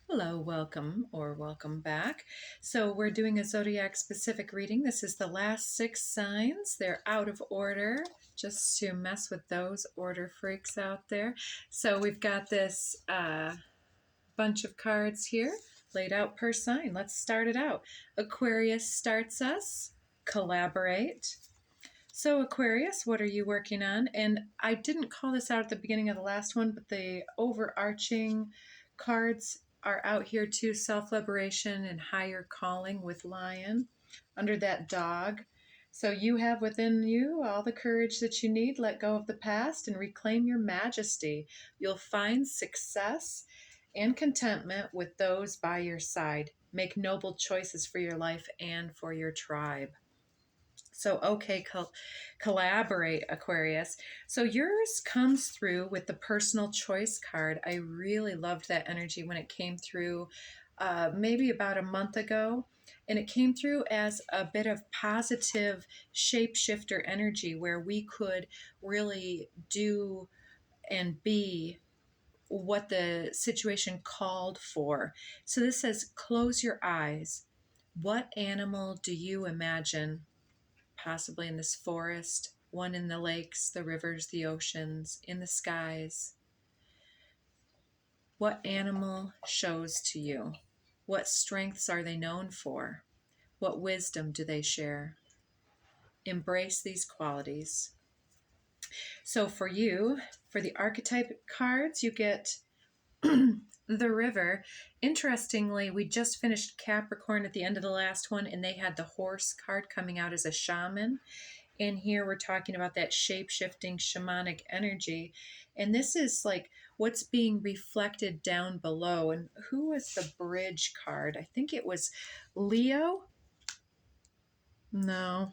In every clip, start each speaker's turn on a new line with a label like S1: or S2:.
S1: Hello, welcome or welcome back. So we're doing a zodiac specific reading. This is the last 6 signs. They're out of order, just to mess with those order freaks out there. So we've got this bunch of cards here laid out per sign. Let's start it out. Aquarius starts us. Collaborate. So Aquarius, what are you working on? And I didn't call this out at the beginning of the last one, but the overarching cards are out here too. Self-liberation and higher calling with lion under that dog. So you have within you all the courage that you need. Let go of the past and reclaim your majesty. You'll find success and contentment with those by your side. Make noble choices for your life and for your tribe. So, okay, collaborate, Aquarius. So yours comes through with the personal choice card. I really loved that energy when it came through maybe about a month ago. And it came through as a bit of positive shapeshifter energy where we could really do and be what the situation called for. So this says, close your eyes. What animal do you imagine? Possibly in this forest, one in the lakes, the rivers, the oceans, in the skies. What animal shows to you? What strengths are they known for? What wisdom do they share? Embrace these qualities. So for you, for the archetype cards, you get the river. Interestingly, we just finished Capricorn at the end of the last one, and they had the horse card coming out as a shaman. And here we're talking about that shape-shifting shamanic energy. And this is like what's being reflected down below. And who was the bridge card? I think it was Leo? No.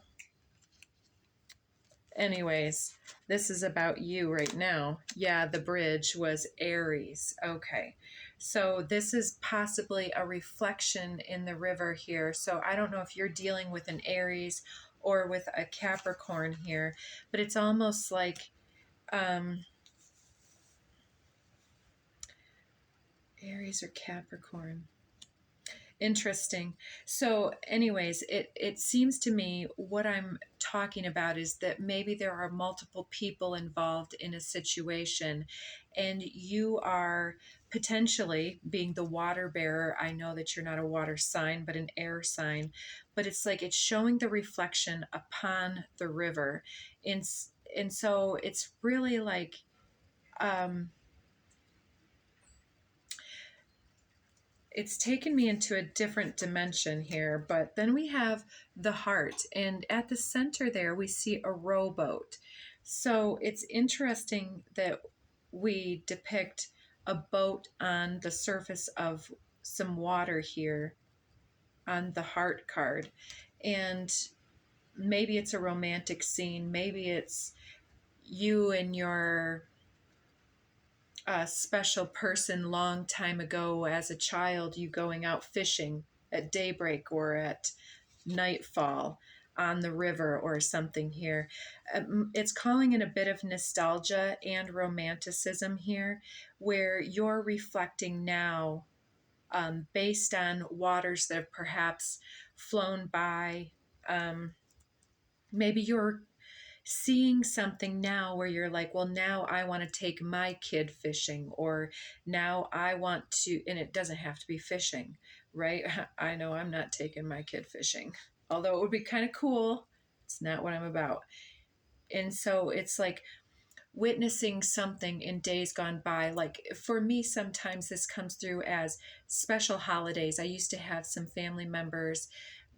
S1: Anyways, this is about you right now. Yeah, the bridge was Aries. Okay. So this is possibly a reflection in the river here. So I don't know if you're dealing with an Aries or with a Capricorn here, but it's almost like Aries or Capricorn. Interesting. So, anyways, it seems to me what I'm talking about is that maybe there are multiple people involved in a situation, and you are potentially being the water bearer. I know that you're not a water sign, but an air sign, but it's like it's showing the reflection upon the river. And so it's really like, it's taken me into a different dimension here, but then we have the heart, and at the center there we see a rowboat. So it's interesting that we depict a boat on the surface of some water here on the heart card. And maybe it's a romantic scene, maybe it's you and your a special person long time ago as a child, you going out fishing at daybreak or at nightfall on the river or something here. It's calling in a bit of nostalgia and romanticism here, where you're reflecting now based on waters that have perhaps flown by. Maybe you're seeing something now where you're like, well, now I want to take my kid fishing, or now I want to, and it doesn't have to be fishing, right? I know I'm not taking my kid fishing, although it would be kind of cool. It's not what I'm about. And so it's like witnessing something in days gone by. Like for me, sometimes this comes through as special holidays. I used to have some family members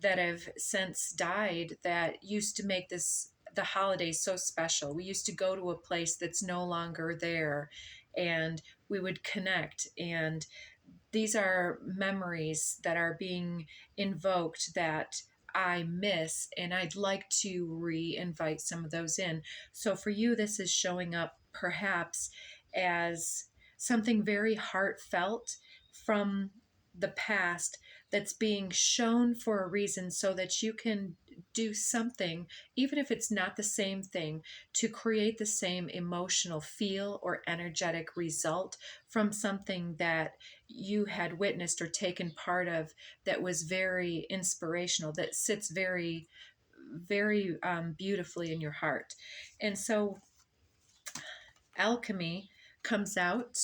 S1: that have since died that used to make the holidays so special. We used to go to a place that's no longer there, and we would connect. And these are memories that are being invoked that I miss, and I'd like to re-invite some of those in. So for you, this is showing up perhaps as something very heartfelt from the past that's being shown for a reason so that you can do something, even if it's not the same thing, to create the same emotional feel or energetic result from something that you had witnessed or taken part of that was very inspirational, that sits very, very beautifully in your heart. And so alchemy comes out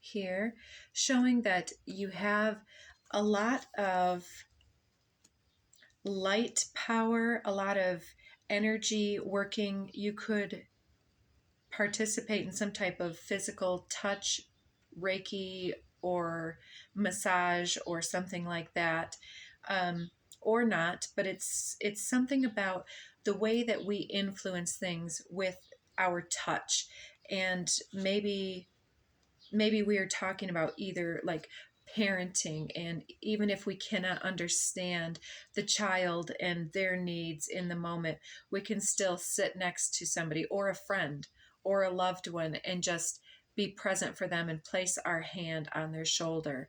S1: here, showing that you have a lot of light power, a lot of energy working. You could participate in some type of physical touch, Reiki, or massage, or something like that, or not. But it's something about the way that we influence things with our touch, and maybe we are talking about either like parenting, and even if we cannot understand the child and their needs in the moment, we can still sit next to somebody or a friend or a loved one and just be present for them and place our hand on their shoulder.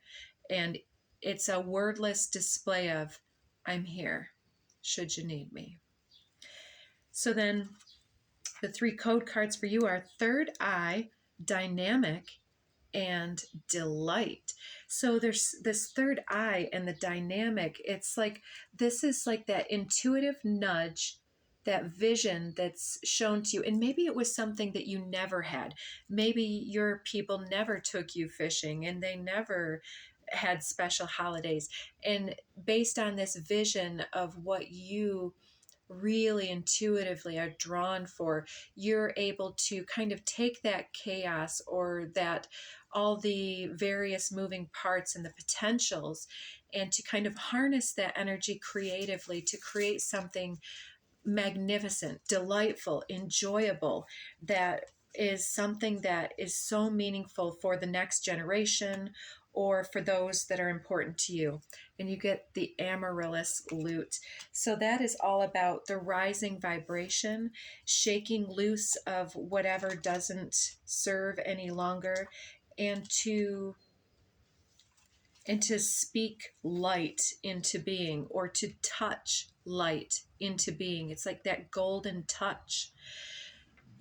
S1: And it's a wordless display of, I'm here should you need me. So then the 3 code cards for you are third eye, dynamic, and delight. So there's this third eye and the dynamic. It's like, this is like that intuitive nudge, that vision that's shown to you. And maybe it was something that you never had. Maybe your people never took you fishing and they never had special holidays. And based on this vision of what you really intuitively are drawn for, you're able to kind of take that chaos, or that all the various moving parts and the potentials, and to kind of harness that energy creatively to create something magnificent, delightful, enjoyable, that is something that is so meaningful for the next generation or for those that are important to you. And you get the amaryllis lute. So that is all about the rising vibration, shaking loose of whatever doesn't serve any longer, and to speak light into being, or to touch light into being. It's like that golden touch.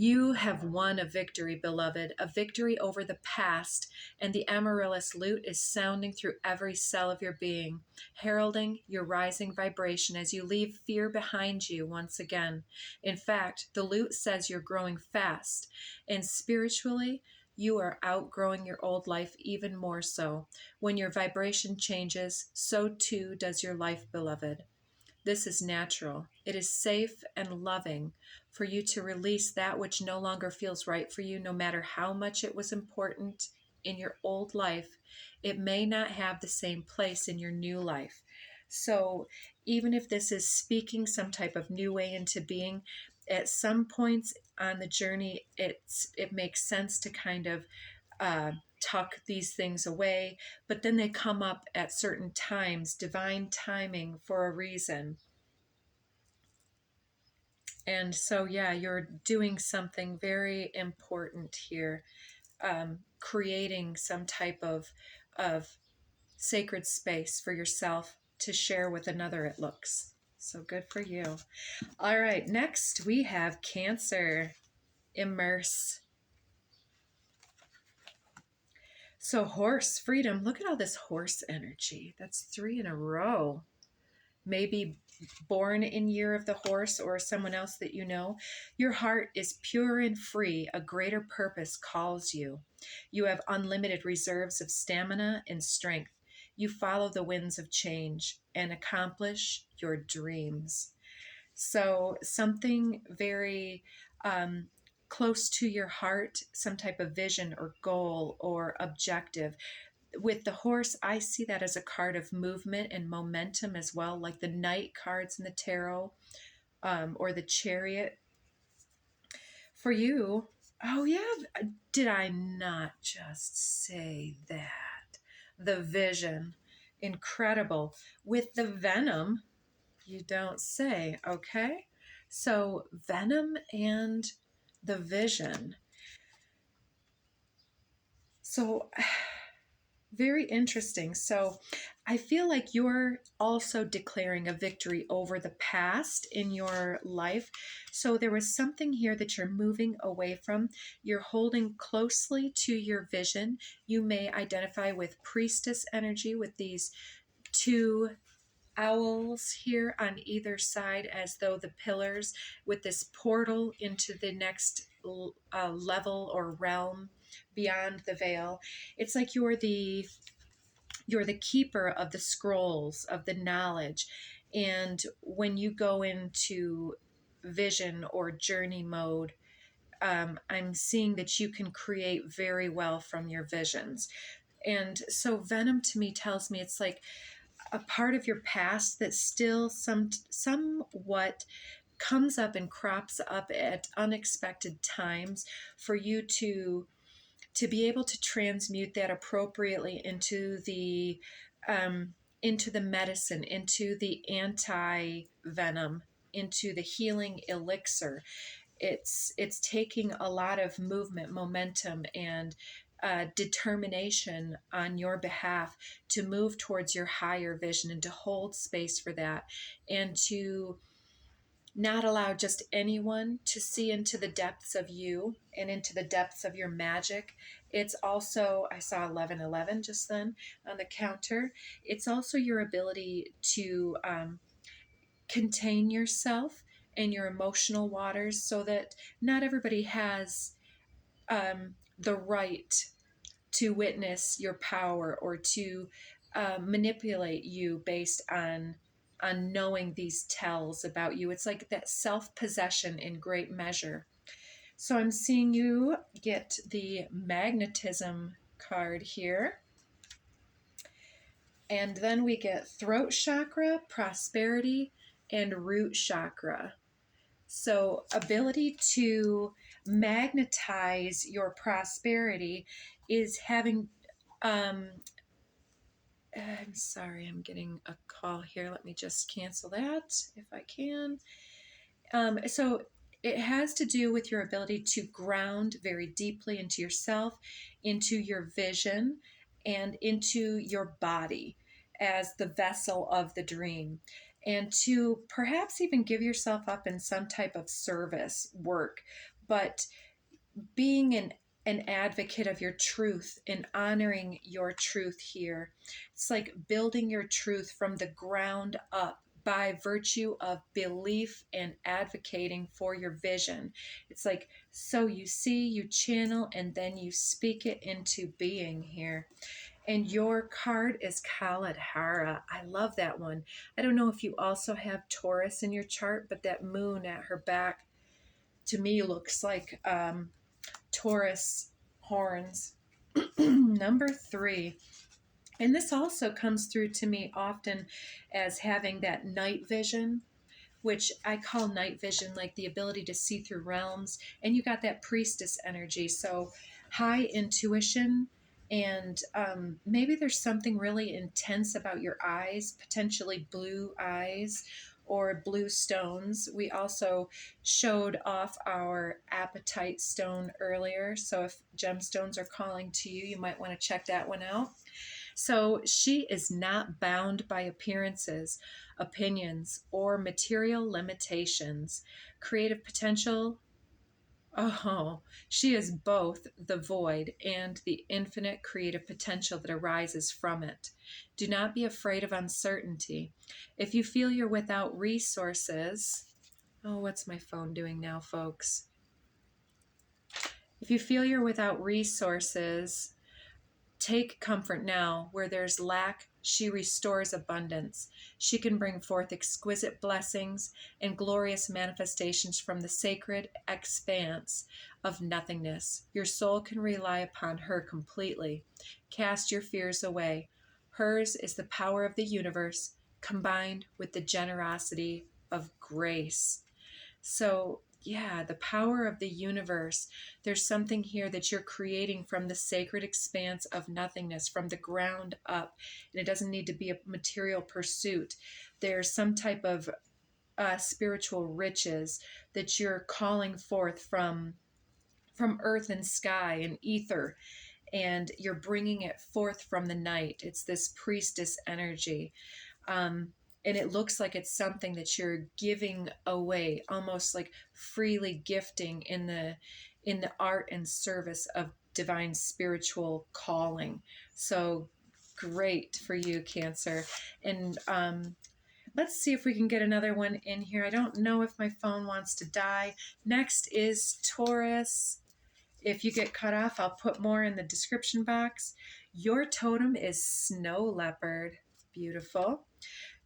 S1: You have won a victory, beloved, a victory over the past, and the amaryllis lute is sounding through every cell of your being, heralding your rising vibration as you leave fear behind you once again. In fact, the lute says you're growing fast, and spiritually, you are outgrowing your old life even more so. When your vibration changes, so too does your life, beloved. This is natural. It is safe and loving for you to release that which no longer feels right for you, no matter how much it was important in your old life. It may not have the same place in your new life. So even if this is speaking some type of new way into being, at some points on the journey, it makes sense to kind of tuck these things away, but then they come up at certain times, divine timing for a reason. And so, yeah, you're doing something very important here, creating some type of sacred space for yourself to share with another, it looks. So good for you. All right, next we have Cancer. Immerse. So horse, freedom. Look at all this horse energy. That's 3 in a row. Maybe born in year of the horse, or someone else that you know. Your heart is pure and free. A greater purpose calls you. You have unlimited reserves of stamina and strength. You follow the winds of change and accomplish your dreams. So something very close to your heart, some type of vision or goal or objective. With the horse, I see that as a card of movement and momentum as well, like the Knight cards in the tarot, or the Chariot. For you, oh yeah, did I not just say that? The Vision, incredible. With the Venom, you don't say, okay? So Venom and the Vision. So Very interesting. So I feel like you're also declaring a victory over the past in your life. So there was something here that you're moving away from. You're holding closely to your vision. You may identify with priestess energy with these two owls here on either side as though the pillars with this portal into the next level or realm beyond the veil. It's like you're the keeper of the scrolls of the knowledge, and when you go into vision or journey mode, I'm seeing that you can create very well from your visions. And so venom to me tells me it's like a part of your past that still somewhat comes up and crops up at unexpected times for you to be able to transmute that appropriately into the medicine, into the anti venom, into the healing elixir. It's taking a lot of movement, momentum, and determination on your behalf to move towards your higher vision and to hold space for that, and to not allow just anyone to see into the depths of you and into the depths of your magic. It's also, I saw 1111 just then on the counter. It's also your ability to contain yourself and your emotional waters so that not everybody has the right to witness your power or to manipulate you based on knowing these tells about you. It's like that self-possession in great measure. So I'm seeing you get the magnetism card here. And then we get throat chakra, prosperity, and root chakra. So ability to magnetize your prosperity is having I'm sorry, I'm getting a call here. Let me just cancel that if I can. So it has to do with your ability to ground very deeply into yourself, into your vision, and into your body as the vessel of the dream. And to perhaps even give yourself up in some type of service work, but being an advocate of your truth and honoring your truth here. It's like building your truth from the ground up by virtue of belief and advocating for your vision. It's like, so you see, you channel, and then you speak it into being here. And your card is Kaladhara. I love that one. I don't know if you also have Taurus in your chart, but that moon at her back to me looks like Taurus horns. Number 3. And this also comes through to me often as having that night vision, which I call night vision like the ability to see through realms. And you got that priestess energy. So high intuition. And maybe there's something really intense about your eyes, potentially blue eyes or blue stones. We also showed off our apatite stone earlier. So if gemstones are calling to you, you might want to check that one out. So she is not bound by appearances, opinions, or material limitations. Creative potential. Oh, she is both the void and the infinite creative potential that arises from it. Do not be afraid of uncertainty. If you feel you're without resources, oh, what's my phone doing now, folks? If you feel you're without resources, take comfort now. Where there's lack, she restores abundance. She can bring forth exquisite blessings and glorious manifestations from the sacred expanse of nothingness. Your soul can rely upon her completely. Cast your fears away. Hers is the power of the universe combined with the generosity of grace. So, yeah, the power of the universe. There's something here that you're creating from the sacred expanse of nothingness, from the ground up. And it doesn't need to be a material pursuit. There's some type of spiritual riches that you're calling forth from earth and sky and ether. and you're bringing it forth from the night. It's this priestess energy. And it looks like it's something that you're giving away, almost like freely gifting in the art and service of divine spiritual calling. So great for you, Cancer. And let's see if we can get another one in here. I don't know if my phone wants to die. Next is Taurus. If you get cut off, I'll put more in the description box. Your totem is snow leopard. Beautiful.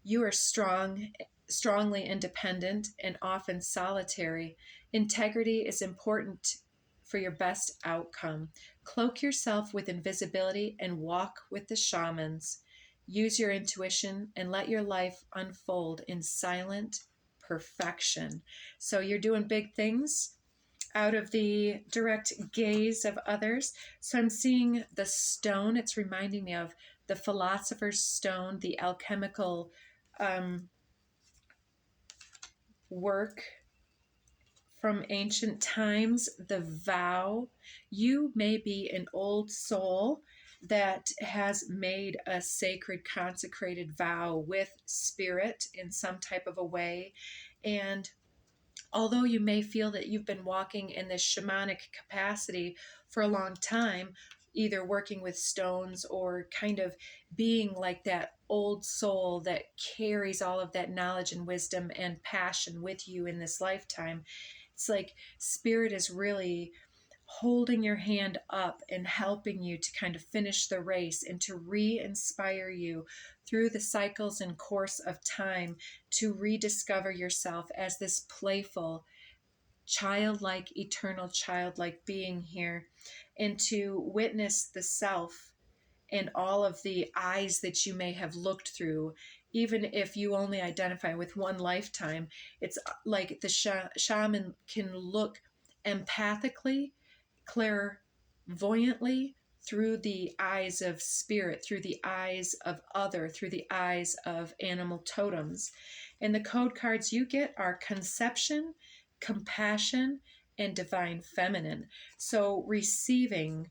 S1: You are strongly independent, and often solitary. Integrity is important for your best outcome. Cloak yourself with invisibility and walk with the shamans. Use your intuition and let your life unfold in silent perfection. So you're doing big things out of the direct gaze of others. So I'm seeing the stone. It's reminding me of the philosopher's stone, the alchemical work from ancient times, the vow. You may be an old soul that has made a sacred, consecrated vow with spirit in some type of a way. And although you may feel that you've been walking in this shamanic capacity for a long time, either working with stones or kind of being like that old soul that carries all of that knowledge and wisdom and passion with you in this lifetime, it's like spirit is really holding your hand up and helping you to kind of finish the race and to re-inspire you through the cycles and course of time to rediscover yourself as this playful, childlike, eternal childlike being here, and to witness the self and all of the eyes that you may have looked through. Even if you only identify with one lifetime, it's like the shaman can look empathically, clairvoyantly, through the eyes of spirit, through the eyes of other, through the eyes of animal totems. And the code cards you get are conception, compassion, and divine feminine. So receiving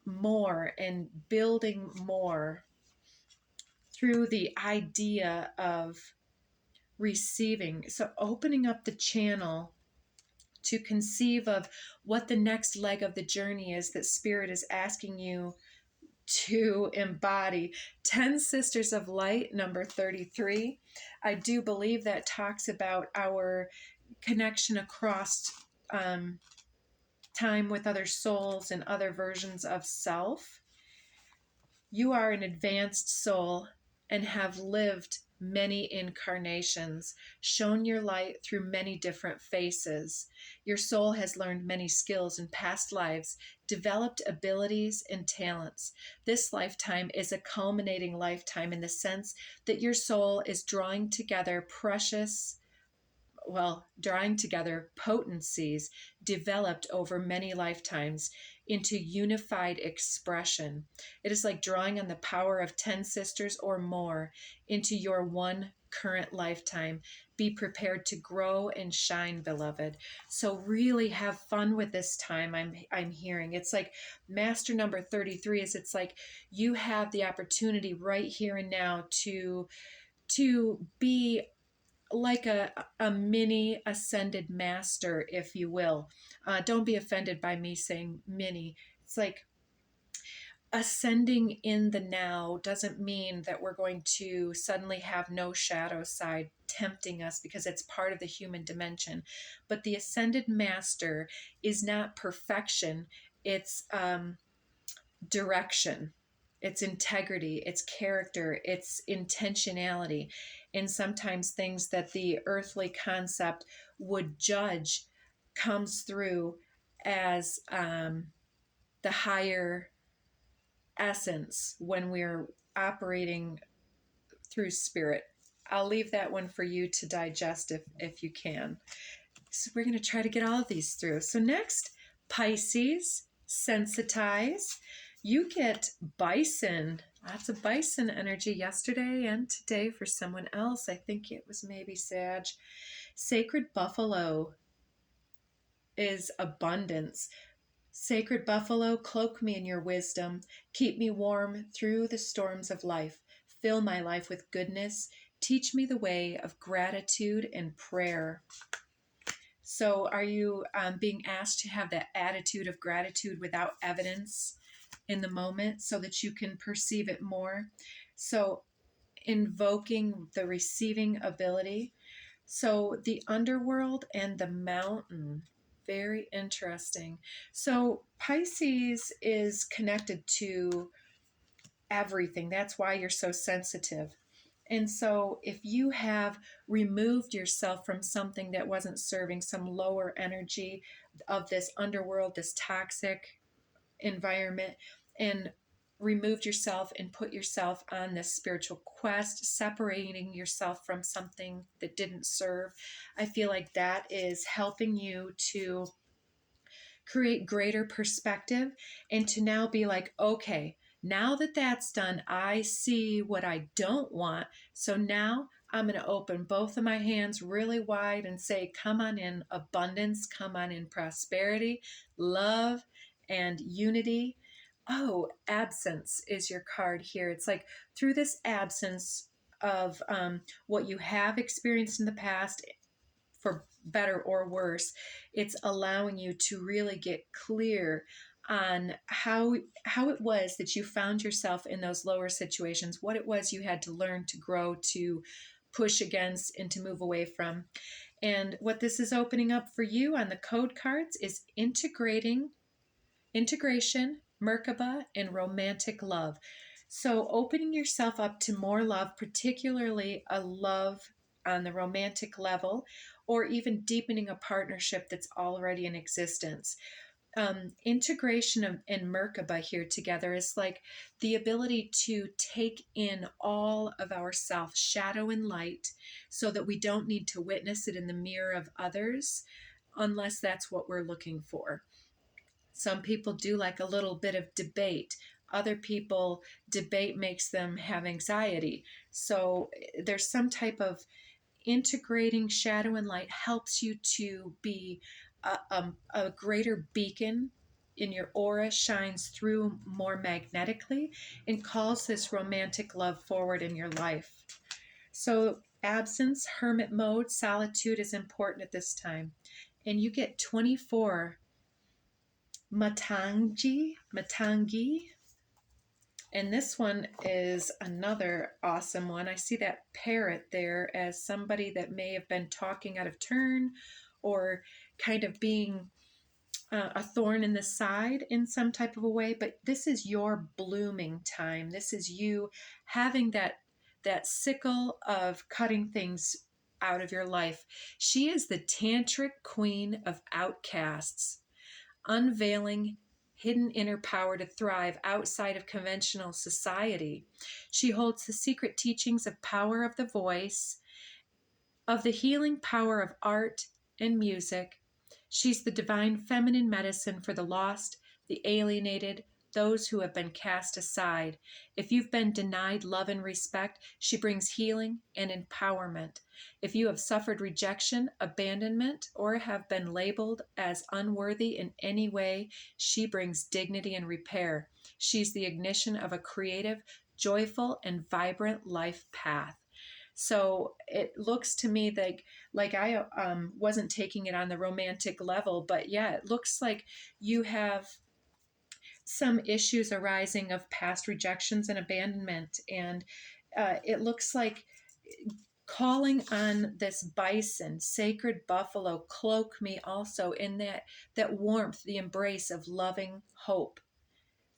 S1: more and building more through the idea of receiving. So opening up the channel to conceive of what the next leg of the journey is that spirit is asking you to embody. 10 Sisters of Light, number 33. I do believe that talks about our connection across time with other souls and other versions of self. You are an advanced soul and have lived many incarnations, shown your light through many different faces. Your soul has learned many skills in past lives, developed abilities and talents. This lifetime is a culminating lifetime in the sense that your soul is drawing together potencies developed over many lifetimes into unified expression. It is like drawing on the power of 10 sisters or more into your one current lifetime. Be prepared to grow and shine, beloved. So really have fun with this time. I'm hearing it's like master number 33 is it's like you have the opportunity right here and now to be like a mini ascended master, if you will. Don't be offended by me saying mini. It's like ascending in the now doesn't mean that we're going to suddenly have no shadow side tempting us, because it's part of the human dimension. But the ascended master is not perfection. It's direction. It's integrity, it's character, it's intentionality. And sometimes things that the earthly concept would judge comes through as the higher essence when we're operating through spirit. I'll leave that one for you to digest if you can. So we're going to try to get all of these through. So next, Pisces, sensitize. You get bison. Lots of bison energy yesterday and today for someone else. I think it was maybe Sag. Sacred buffalo is abundance. Sacred buffalo, cloak me in your wisdom. Keep me warm through the storms of life. Fill my life with goodness. Teach me the way of gratitude and prayer. So, are you being asked to have that attitude of gratitude without evidence in the moment so that you can perceive it more? So, invoking the receiving ability. So, the underworld and the mountain. Very interesting. So, Pisces is connected to everything. That's why you're so sensitive. And so, if you have removed yourself from something that wasn't serving, some lower energy of this underworld, this toxic environment, and removed yourself and put yourself on this spiritual quest, separating yourself from something that didn't serve, I feel like that is helping you to create greater perspective and to now be like, okay, now that that's done, I see what I don't want. So now I'm going to open both of my hands really wide and say, come on in abundance, come on in prosperity, love, and unity. Oh, absence is your card here. It's like through this absence of what you have experienced in the past, for better or worse, it's allowing you to really get clear on how it was that you found yourself in those lower situations, what it was you had to learn to grow, to push against, and to move away from. And what this is opening up for you on the code cards is integration, Merkaba, and romantic love. So opening yourself up to more love, particularly a love on the romantic level, or even deepening a partnership that's already in existence. Integration and Merkaba here together is like the ability to take in all of ourself, shadow and light, so that we don't need to witness it in the mirror of others unless that's what we're looking for. Some people do like a little bit of debate. Other people, debate makes them have anxiety. So there's some type of integrating shadow and light helps you to be a greater beacon in your aura, shines through more magnetically, and calls this romantic love forward in your life. So absence, hermit mode, solitude is important at this time. And you get 24 Matangi. And this one is another awesome one. I see that parrot there as somebody that may have been talking out of turn or kind of being a thorn in the side in some type of a way. But this is your blooming time. This is you having that sickle of cutting things out of your life. She is the tantric queen of outcasts, unveiling hidden inner power to thrive outside of conventional society. She holds the secret teachings of power of the voice, of the healing power of art and music. She's the divine feminine medicine for the lost, the alienated, those who have been cast aside. If you've been denied love and respect, she brings healing and empowerment. If you have suffered rejection, abandonment, or have been labeled as unworthy in any way, she brings dignity and repair. She's the ignition of a creative, joyful, and vibrant life path. So it looks to me like I wasn't taking it on the romantic level, but yeah, it looks like you have some issues arising of past rejections and abandonment, and it looks like calling on this bison, sacred buffalo, cloak me also in that warmth, the embrace of loving hope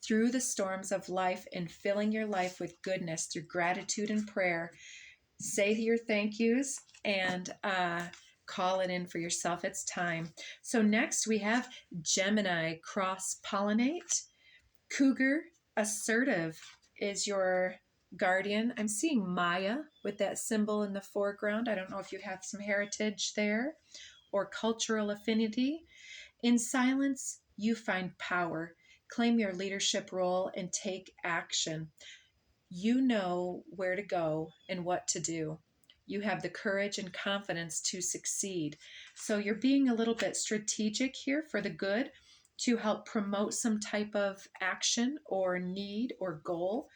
S1: through the storms of life, and filling your life with goodness through gratitude and prayer. Say your thank yous and call it in for yourself. It's time. So next we have Gemini, cross pollinate. Cougar, assertive is your guardian. I'm seeing Maya with that symbol in the foreground. I don't know if you have some heritage there or cultural affinity. In silence, you find power. Claim your leadership role and take action. You know where to go and what to do. You have the courage and confidence to succeed. So you're being a little bit strategic here for the good. to help promote some type of action or need or goal.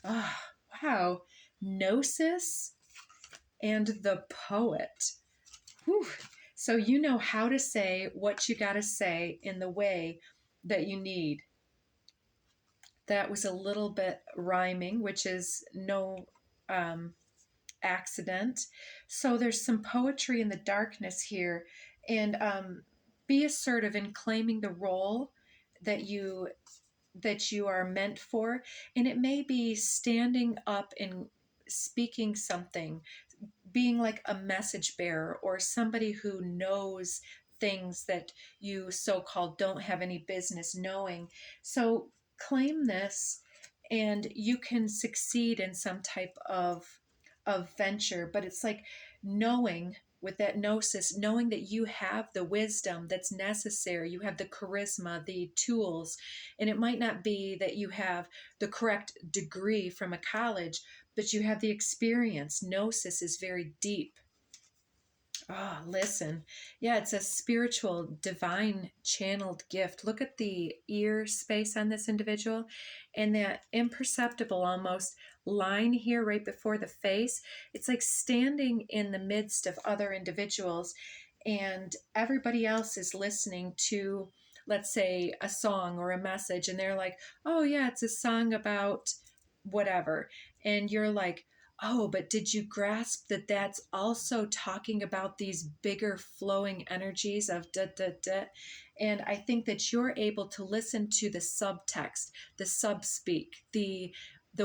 S1: Oh, wow. Gnosis and the poet. Whew. So you know how to say what you got to say in the way that you need. That was a little bit rhyming, which is no accident. So there's some poetry in the darkness here. And be assertive in claiming the role that you are meant for. And it may be standing up and speaking something, being like a message bearer or somebody who knows things that you so-called don't have any business knowing. So claim this and you can succeed in some type of venture, but it's like knowing with that gnosis, knowing that you have the wisdom that's necessary, you have the charisma, the tools, and it might not be that you have the correct degree from a college, but you have the experience. Gnosis is very deep. Oh, listen. Yeah, it's a spiritual, divine channeled gift. Look at the ear space on this individual and that imperceptible almost line here right before the face. It's like standing in the midst of other individuals and everybody else is listening to, let's say, a song or a message, and they're like, oh, yeah, it's a song about whatever. And you're like, oh, but did you grasp that that's also talking about these bigger flowing energies of da da da? And I think that you're able to listen to the subtext, the subspeak, the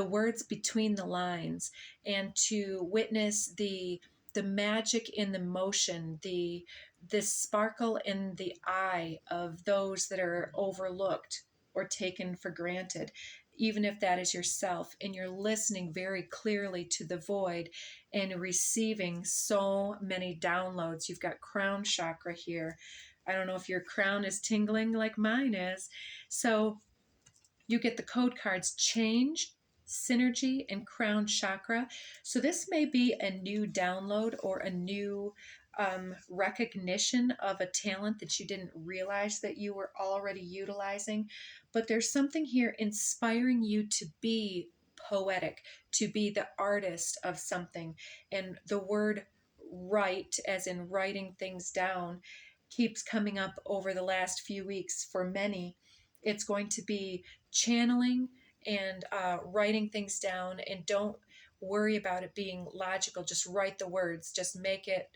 S1: words between the lines, and to witness the magic in the motion, the sparkle in the eye of those that are overlooked or taken for granted, even if that is yourself, and you're listening very clearly to the void and receiving so many downloads. You've got crown chakra here. I don't know if your crown is tingling like mine is. So you get the code cards change, synergy, and crown chakra. So this may be a new download or a new recognition of a talent that you didn't realize that you were already utilizing. But there's something here inspiring you to be poetic, to be the artist of something. And the word write, as in writing things down, keeps coming up over the last few weeks for many. It's going to be channeling and writing things down, and don't worry about it being logical. Just write the words, just make it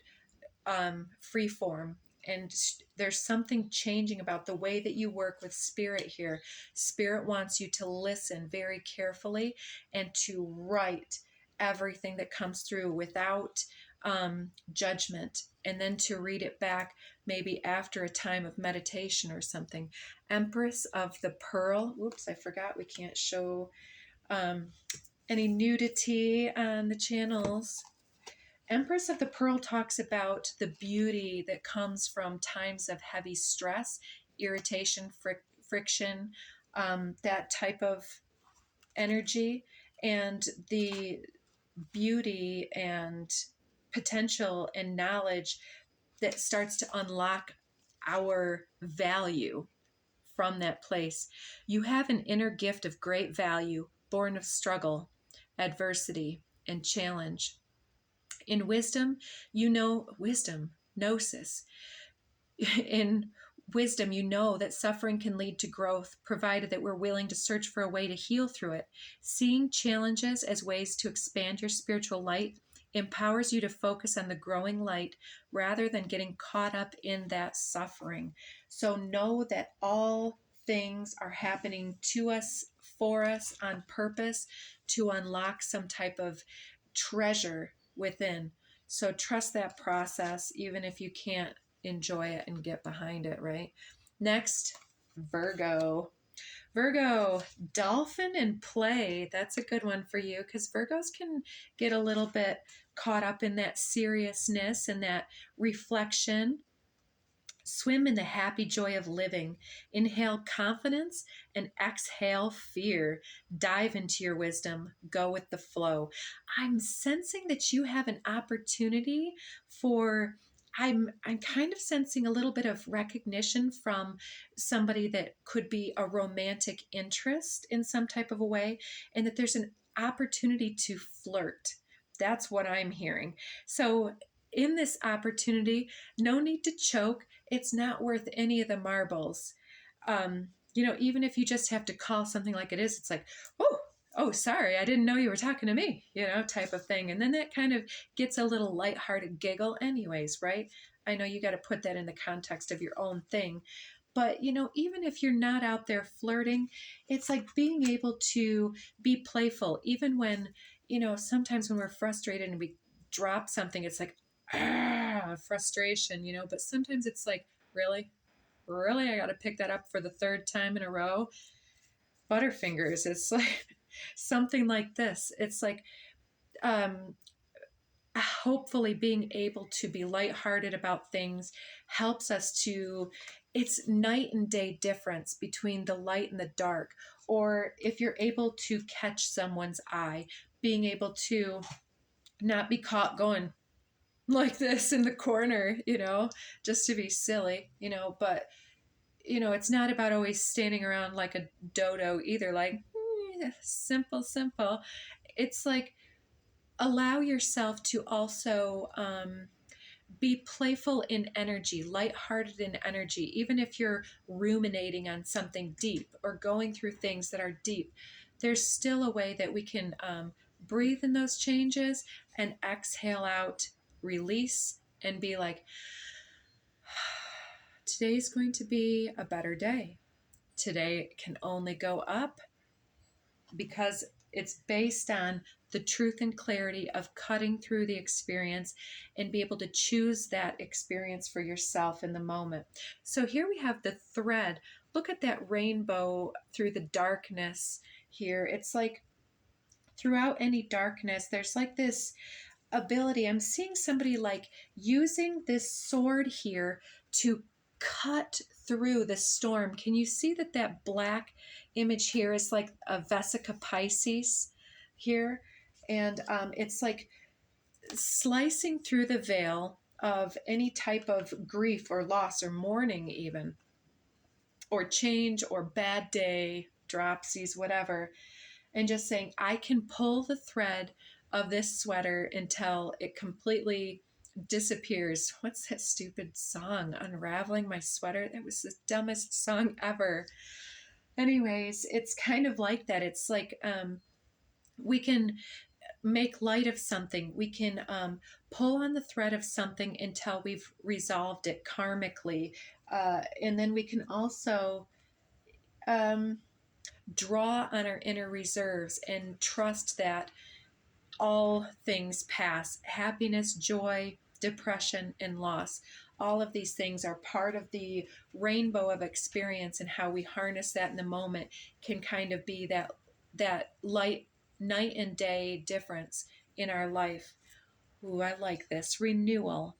S1: free form. And there's something changing about the way that you work with spirit here. Spirit wants you to listen very carefully and to write everything that comes through without judgment, and then to read it back maybe after a time of meditation or something. Empress of the Pearl. Whoops, I forgot we can't show any nudity on the channels. Empress of the Pearl talks about the beauty that comes from times of heavy stress, irritation, friction, that type of energy, and the beauty and potential and knowledge that starts to unlock our value from that place. You have an inner gift of great value, born of struggle, adversity, and challenge. In wisdom, you know wisdom, gnosis. In wisdom, you know that suffering can lead to growth, provided that we're willing to search for a way to heal through it. Seeing challenges as ways to expand your spiritual light empowers you to focus on the growing light rather than getting caught up in that suffering. So know that all things are happening to us, for us, on purpose to unlock some type of treasure within. So trust that process, even if you can't enjoy it and get behind it, right? Next, Virgo. Virgo, dolphin and play. That's a good one for you because Virgos can get a little bit caught up in that seriousness and that reflection. Swim in the happy joy of living. Inhale confidence and exhale fear. Dive into your wisdom. Go with the flow. I'm sensing that you have an opportunity for I'm kind of sensing a little bit of recognition from somebody that could be a romantic interest in some type of a way, and that there's an opportunity to flirt. That's what I'm hearing. So in this opportunity, no need to choke. It's not worth any of the marbles. Even if you just have to call something like it is, it's like, oh, sorry, I didn't know you were talking to me, type of thing. And then that kind of gets a little lighthearted giggle anyways, right? I know you got to put that in the context of your own thing. But, even if you're not out there flirting, it's like being able to be playful, even when, sometimes when we're frustrated and we drop something, it's like, frustration, but sometimes it's like, really? Really? I got to pick that up for the third time in a row? Butterfingers. It's like something like this. It's like, hopefully being able to be lighthearted about things helps us to, it's night and day difference between the light and the dark. Or if you're able to catch someone's eye, being able to not be caught going like this in the corner, just to be silly, but it's not about always standing around like a dodo either, like simple. It's like, allow yourself to also be playful in energy, lighthearted in energy, even if you're ruminating on something deep or going through things that are deep. There's still a way that we can breathe in those changes and exhale out, release, and be like, today's going to be a better day. Today can only go up, because it's based on the truth and clarity of cutting through the experience and be able to choose that experience for yourself in the moment. So here we have the thread. Look at that rainbow through the darkness here. It's like throughout any darkness, there's like this ability. I'm seeing somebody like using this sword here to cut through the storm. Can you see that black image here is like a Vesica Pisces here? And it's like slicing through the veil of any type of grief or loss or mourning even, or change or bad day, dropsies, whatever. And just saying, I can pull the thread of this sweater until it completely disappears. What's that stupid song? Unraveling My Sweater? That was the dumbest song ever. Anyways, it's kind of like that. It's like we can make light of something. We can pull on the thread of something until we've resolved it karmically. And then we can also draw on our inner reserves and trust that all things pass. Happiness, joy, depression, and loss. All of these things are part of the rainbow of experience, and how we harness that in the moment can kind of be that light night and day difference in our life. Ooh, I like this. Renewal.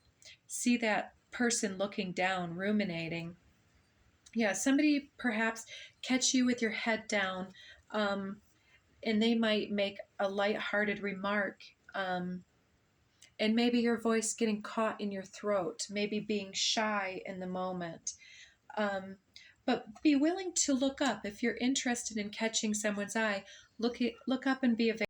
S1: See that person looking down, ruminating. Yeah, somebody perhaps catch you with your head down, and they might make a lighthearted remark, and maybe your voice getting caught in your throat, maybe being shy in the moment. But be willing to look up. If you're interested in catching someone's eye, look up and be available.